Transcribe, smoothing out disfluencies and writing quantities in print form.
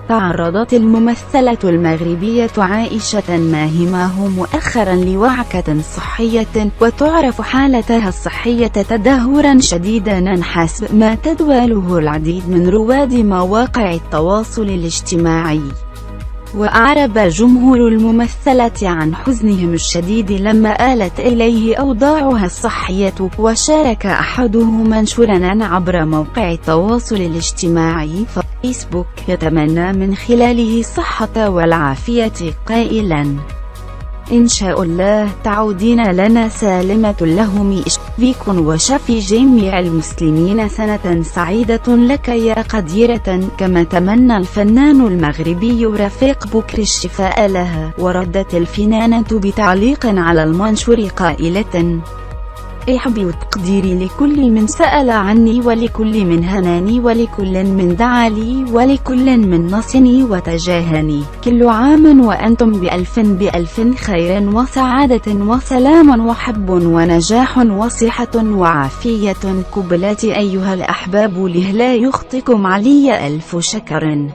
تعرضت الممثلة المغربية عائشة ماهماه مؤخرا لوعكة صحية، وتعرف حالتها الصحية تدهورا شديدا حسب ما تداوله العديد من رواد مواقع التواصل الاجتماعي. وأعرب جمهور الممثلة عن حزنهم الشديد لما آلت إليه أوضاعها الصحية، وشارك أحدهم منشورا عبر موقع التواصل الاجتماعي فيسبوك يتمنى من خلاله الصحة والعافية قائلا: إن شاء الله تعودين لنا سالمة، اللهم بكم وشفي جميع المسلمين، سنة سعيدة لك يا قديرة. كما تمنى الفنان المغربي رفيق بكر الشفاء لها. وردت الفنانة بتعليق على المنشور قائلة: إحبي وتقديري لكل من سأل عني، ولكل من هناني، ولكل من دعا لي، ولكل من نصني وتجاهني. كل عام وأنتم بألف خير وسعادة وسلام وحب ونجاح وصحة وعافية. قبلات أيها الأحباب، له لا يخطئكم علي ألف شكر.